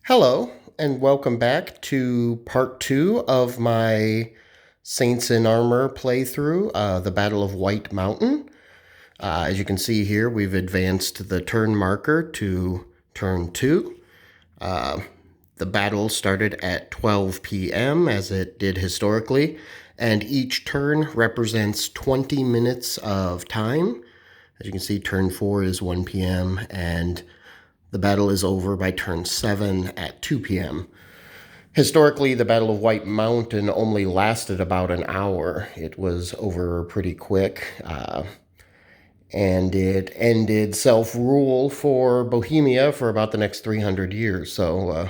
Hello, and welcome back to part two of my Saints in Armor playthrough, the Battle of White Mountain. As you can see here, we've advanced the turn marker to turn two. The battle started at 12 p.m., as it did historically, and each turn represents 20 minutes of time. As you can see, turn 4 is 1 p.m., and the battle is over by turn 7 at 2 p.m. Historically, the Battle of White Mountain only lasted about an hour. It was over pretty quick, and it ended self-rule for Bohemia for about the next 300 years, so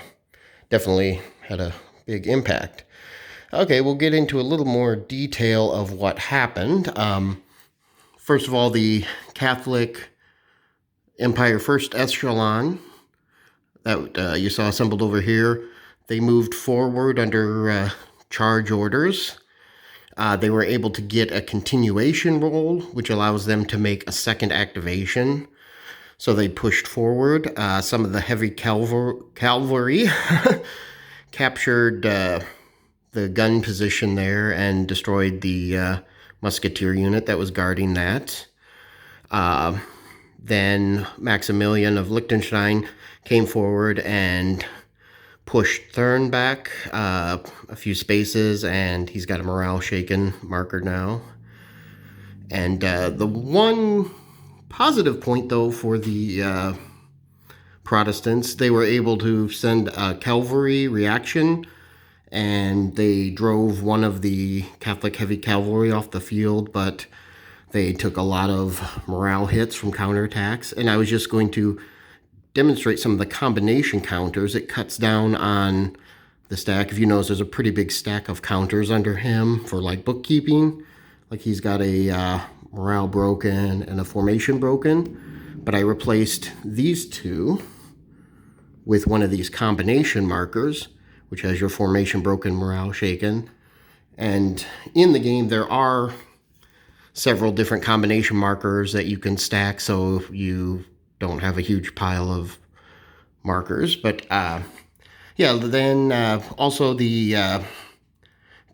definitely had a big impact. Okay, we'll get into a little more detail of what happened. First of all, the Catholic Empire First Echelon that you saw assembled over here, they moved forward under charge orders. They were able to get a continuation roll, which allows them to make a second activation. So they pushed forward. Some of the heavy cavalry captured the gun position there and destroyed the musketeer unit that was guarding that. Then Maximilian of Liechtenstein came forward and pushed Thurn back a few spaces, and he's got a morale shaken marker now. And the one positive point, though, for the Protestants, they were able to send a cavalry reaction, and they drove one of the Catholic heavy cavalry off the field, but they took a lot of morale hits from counterattacks. And I was just going to demonstrate some of the combination counters. It cuts down on the stack. If you notice, there's a pretty big stack of counters under him for like bookkeeping. Like he's got a morale broken and a formation broken. But I replaced these two with one of these combination markers, which has your formation broken, morale shaken. And in the game, there are several different combination markers that you can stack so you don't have a huge pile of markers. But yeah, then also the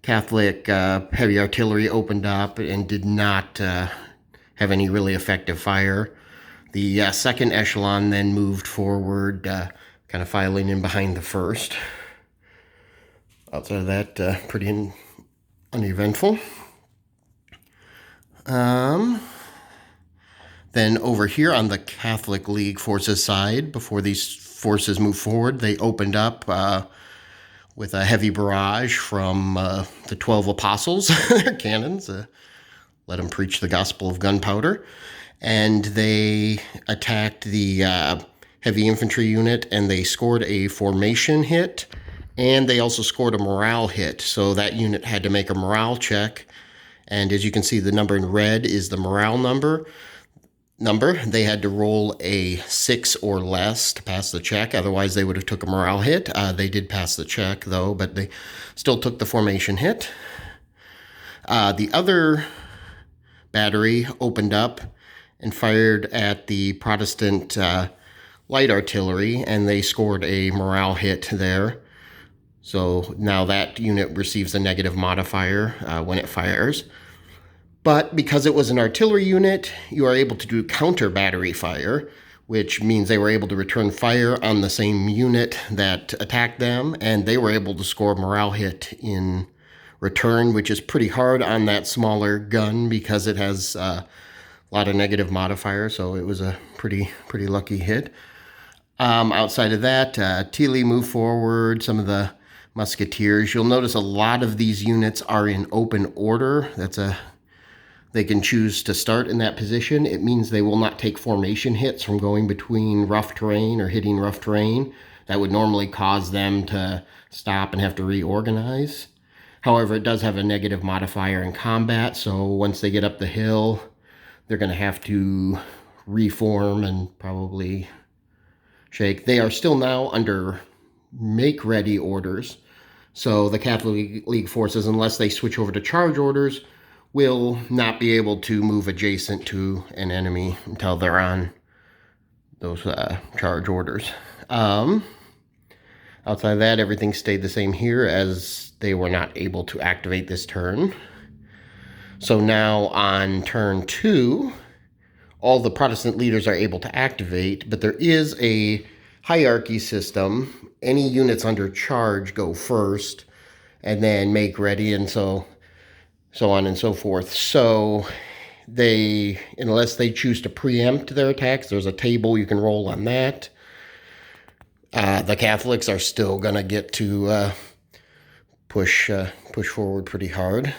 Catholic heavy artillery opened up and did not have any really effective fire. The second echelon then moved forward, kind of filing in behind the first. Outside of that, pretty uneventful. Then over here on the Catholic League forces side, before these forces moved forward, they opened up with a heavy barrage from the 12 apostles, their cannons, let them preach the gospel of gunpowder. And they attacked the heavy infantry unit, and they scored a formation hit, and they also scored a morale hit. So that unit had to make a morale check. And as you can see, the number in red is the morale number. They had to roll a 6 or less to pass the check. Otherwise, they would have took a morale hit. They did pass the check, though, but they still took the formation hit. The other battery opened up and fired at the Protestant light artillery, and they scored a morale hit there. So now that unit receives a negative modifier when it fires. But because it was an artillery unit, you are able to do counter battery fire, which means they were able to return fire on the same unit that attacked them, and they were able to score a morale hit in return, which is pretty hard on that smaller gun because it has a lot of negative modifiers, so it was a pretty lucky hit. Outside of that, Tilly moved forward, some of the musketeers. You'll notice a lot of these units are in open order. They can choose to start in that position. It means they will not take formation hits from going between rough terrain or hitting rough terrain. That would normally cause them to stop and have to reorganize. However, it does have a negative modifier in combat, so once they get up the hill, they're going to have to reform and probably shake. They are still now under make-ready orders, so the Catholic League forces, unless they switch over to charge orders, will not be able to move adjacent to an enemy until they're on those charge orders. Outside of that, everything stayed the same here as they were not able to activate this turn. So now on turn 2, all the Protestant leaders are able to activate, but there is a hierarchy system. Any units under charge go first, and then make ready, and so on and so forth. So they, unless they choose to preempt their attacks, there's a table you can roll on that. The Catholics are still going to get to push forward pretty hard.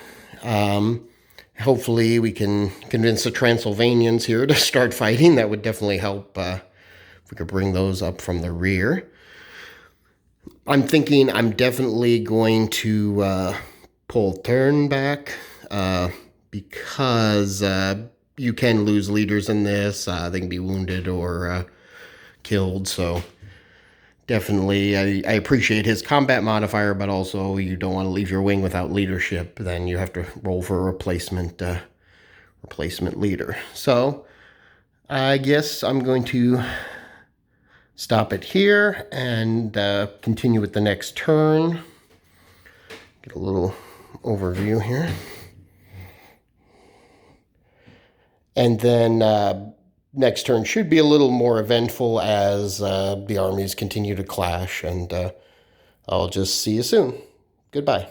Hopefully we can convince the Transylvanians here to start fighting. That would definitely help if we could bring those up from the rear. I'm thinking I'm definitely going to pull turn back because you can lose leaders in this. They can be wounded or killed, so definitely I appreciate his combat modifier, but also you don't want to leave your wing without leadership. Then you have to roll for a replacement leader. So I guess I'm going to stop it here and continue with the next turn. Get a little overview here. And then next turn should be a little more eventful as the armies continue to clash. And I'll just see you soon. Goodbye.